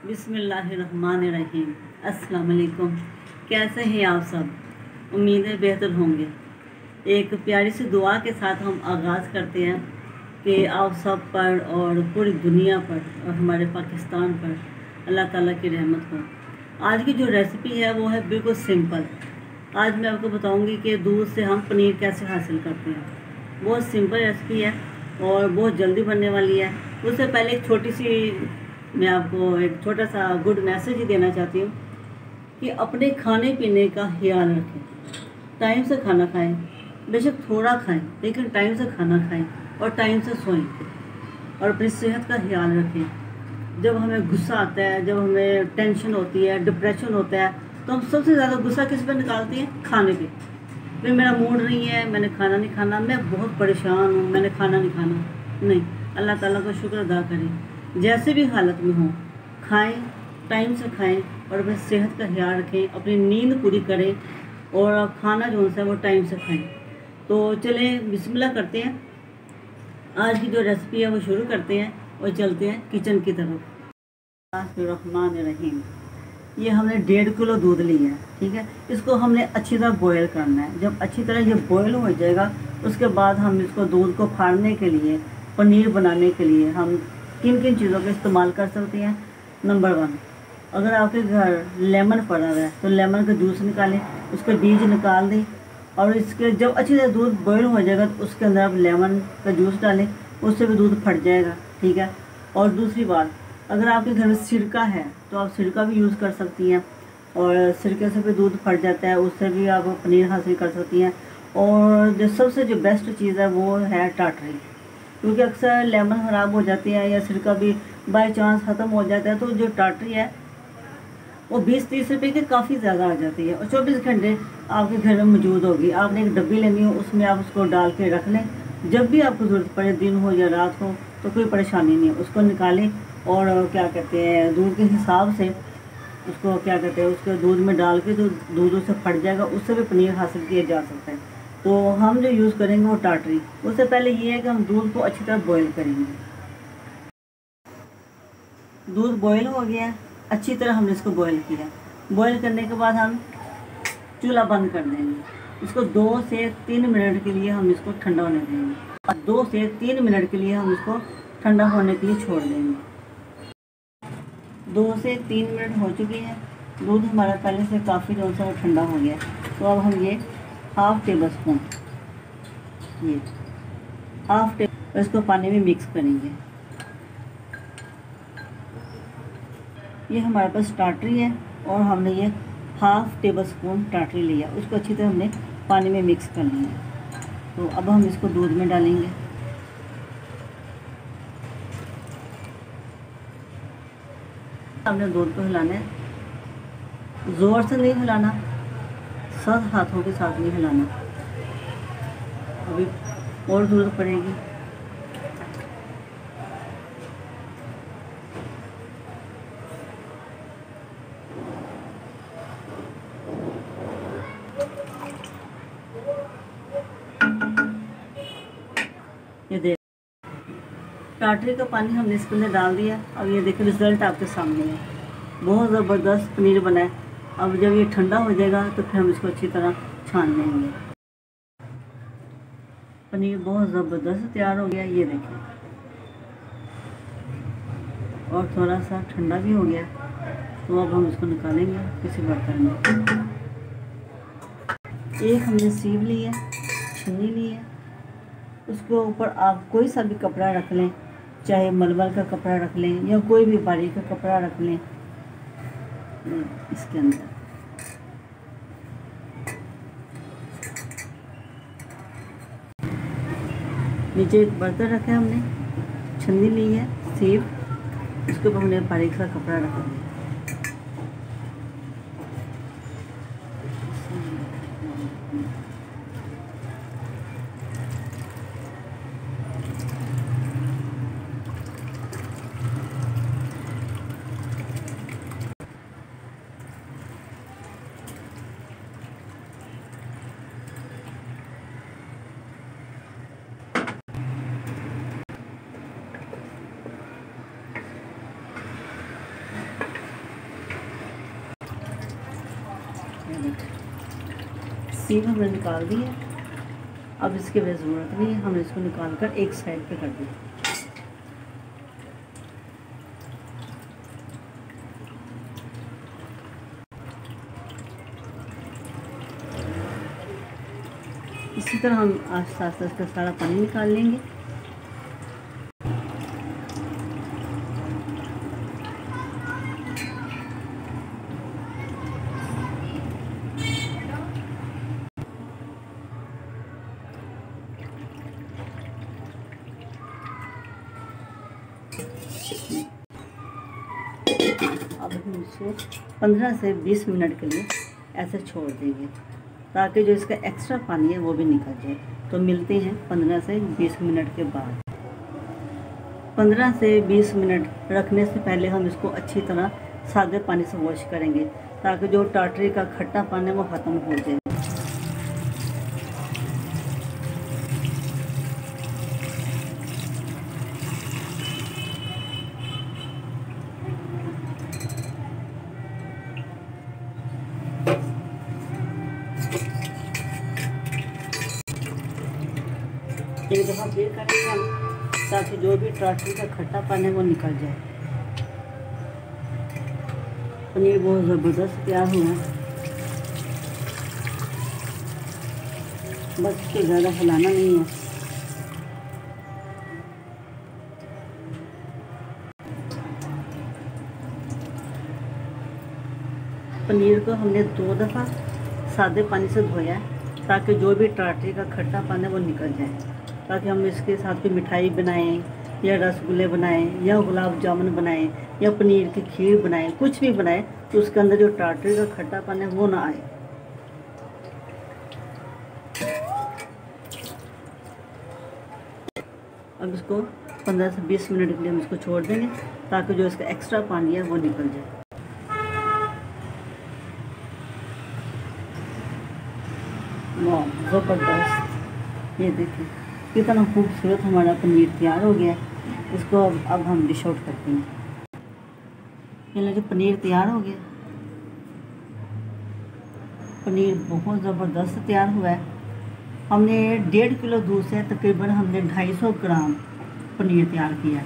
बिस्मिल्लाहिर्रहमानिर्रहीम। अस्सलाम वालेकुम। कैसे हैं आप सब? उम्मीद है बेहतर होंगे। एक प्यारी सी दुआ के साथ हम आगाज़ करते हैं कि आप सब पर और पूरी दुनिया पर और हमारे पाकिस्तान पर अल्लाह ताला की रहमत हो। आज की जो रेसिपी है वो है बिल्कुल सिंपल। आज मैं आपको बताऊंगी कि दूध से हम पनीर कैसे हासिल करते हैं। बहुत सिंपल रेसिपी है और बहुत जल्दी बनने वाली है। उससे पहले एक छोटी सी मैं आपको एक छोटा सा गुड मैसेज ही देना चाहती हूँ कि अपने खाने पीने का ख्याल रखें। टाइम से खाना खाएं, बेशक थोड़ा खाएं लेकिन टाइम से खाना खाएं और टाइम से सोएं और अपनी सेहत का ख्याल रखें। जब हमें गुस्सा आता है, जब हमें टेंशन होती है, डिप्रेशन होता है, तो हम सबसे ज़्यादा गुस्सा किस पे निकालते हैं? खाने पे। फिर मेरा मूड नहीं है, मैंने खाना नहीं खाना, मैं बहुत परेशान हूँ, मैंने खाना नहीं खाना। नहीं, अल्लाह ताला का शुक्र अदा करें। जैसे भी हालत में हो, खाएं, टाइम से खाएं और अपनी सेहत का ख्याल रखें, अपनी नींद पूरी करें और खाना जो है वो टाइम से खाएं। तो चलें बिस्मिल्लाह करते हैं। आज की जो रेसिपी है वो शुरू करते हैं और चलते हैं किचन की तरफ। बिस्मिल्लाहिर्रहमानिर्रहीम। ये हमने 1.5 किलो दूध लिया है, ठीक है। इसको हमने अच्छी तरह बॉयल करना है। जब अच्छी तरह ये बॉयल हो जाएगा उसके बाद हम इसको दूध को फाड़ने के लिए, पनीर बनाने के लिए हम किन किन चीज़ों का इस्तेमाल कर सकते हैं। नंबर 1, अगर आपके घर लेमन पड़ा हुआ है तो लेमन का जूस निकालें, उसके बीज निकाल दें और इसके जब अच्छी तरह दूध बॉयल हो जाएगा तो उसके अंदर आप लेमन का जूस डालें, उससे भी दूध फट जाएगा, ठीक है। और दूसरी बात, अगर आपके घर में सिरका है तो आप सिरका भी यूज़ कर सकती हैं और सिरके से भी दूध फट जाता है, उससे भी आप पनीर हासिल कर सकती हैं। और जो सबसे जो बेस्ट चीज़ है वो है टाटरी, क्योंकि अक्सर लेमन ख़राब हो जाती है या सिरका भी बाय चांस ख़त्म हो जाता है, तो जो टाटरी है वो 20-30 रुपये की काफ़ी ज़्यादा आ जाती है और 24 घंटे आपके घर में मौजूद होगी। आपने एक डब्बी लेनी हो, उसमें आप उसको डाल के रख लें, जब भी आपको ज़रूरत पड़े, दिन हो या रात हो, तो कोई परेशानी नहीं है। उसको निकालें और क्या कहते हैं दूध के हिसाब से उसको क्या कहते हैं उसके दूध में डाल के जो दूध उससे फट जाएगा उससे भी पनीर हासिल किया जा सकता है। तो हम जो यूज़ करेंगे वो टाटरी। उससे पहले ये है कि हम दूध को अच्छी तरह बॉयल करेंगे। दूध बॉयल हो गया है, अच्छी तरह हमने इसको बॉयल किया। बॉयल करने के बाद हम चूल्हा बंद कर देंगे। इसको 2 से 3 मिनट के लिए हम इसको ठंडा होने देंगे और 2 से 3 मिनट के लिए हम इसको ठंडा होने के लिए छोड़ देंगे। 2 से 3 मिनट हो चुके हैं। दूध हमारा पहले से काफ़ी जो सा वो ठंडा हो गया। तो अब हम ये हाफ़ टेबल स्पून इसको पानी में मिक्स करेंगे। ये हमारे पास टाटरी है और हमने ये हाफ़ टेबल स्पून टाटरी लिया, उसको अच्छी तरह हमने पानी में मिक्स कर लिया। तो अब हम इसको दूध में डालेंगे। हमने दूध को हिलाना है, ज़ोर से नहीं हिलाना, सब हाथों के साथ नहीं हिलाना। अभी और ज़रूरत पड़ेगी। ये देख, टाटरी का पानी हमने इसके अंदर डाल दिया। अब ये देखिए रिज़ल्ट आपके सामने है, बहुत ज़बरदस्त पनीर बना है। अब जब ये ठंडा हो जाएगा तो फिर हम इसको अच्छी तरह छान लेंगे। पनीर बहुत ज़बरदस्त तैयार हो गया, ये देखिए, और थोड़ा सा ठंडा भी हो गया। तो अब हम इसको निकालेंगे किसी बर्तन में। एक हमने सीव ली है, छन्नी ली है, उसके ऊपर आप कोई सा भी कपड़ा रख लें, चाहे मलमल का कपड़ा रख लें या कोई भी बारीक का कपड़ा रख लें। इसके अंदर नीचे एक बर्तन रखा है, हमने छन्नी ली है सीव, उसके ऊपर हमने बारीक सा कपड़ा रखा है। स्टीम हमने निकाल दी है। अब इसकी वजह ज़रूरत नहीं है, हमने इसको निकाल कर एक साइड पे कर दिया। इसी तरह हम आस्ते आस्ते इसका सारा पानी निकाल लेंगे। अब हम इसको 15 से 20 मिनट के लिए ऐसे छोड़ देंगे ताकि जो इसका एक्स्ट्रा पानी है वो भी निकल जाए। तो मिलते हैं 15 से 20 मिनट के बाद। 15 से 20 मिनट रखने से पहले हम इसको अच्छी तरह सादे पानी से वॉश करेंगे ताकि जो टाटरी का खट्टा पानी है वो ख़त्म हो जाए। एक दफ़ा फिर करेंगे हम ताकि जो भी टाटरी का खट्टा पानी है वो निकल जाए। पनीर बहुत ज़बरदस्त तैयार हुआ है, बस इसको ज़्यादा हिलाना नहीं है। पनीर को हमने 2 दफ़ा सादे पानी से धोया है ताकि जो भी टाटरी का खट्टा पानी है वो निकल जाए, ताकि हम इसके साथ कोई मिठाई बनाएं या रसगुल्ले बनाएं या गुलाब जामुन बनाएं या पनीर की खीर बनाएं, कुछ भी बनाएं तो उसके अंदर जो टाटरी का खट्टा पानी है वो ना आए। अब इसको 15 से 20 मिनट के लिए हम इसको छोड़ देंगे ताकि जो इसका एक्स्ट्रा पानी है वो निकल जाए। वाह ज़बरदस्त, ये देखिए कितना खूबसूरत हमारा पनीर तैयार हो गया है। इसको अब हम डिश आउट करते हैं। ये लीजिए पनीर तैयार हो गया। पनीर बहुत ज़बरदस्त तैयार हुआ है। हमने 1.5 किलो दूध से तकरीबन हमने 250 ग्राम पनीर तैयार किया है।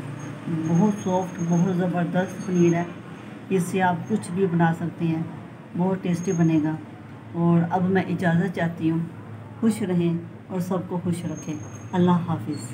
बहुत सॉफ्ट, बहुत ज़बरदस्त पनीर है। इससे आप कुछ भी बना सकते हैं, बहुत टेस्टी बनेगा। और अब मैं इजाज़त चाहती हूँ। खुश रहें और सबको खुश रखें। अल्लाह हाफिज़।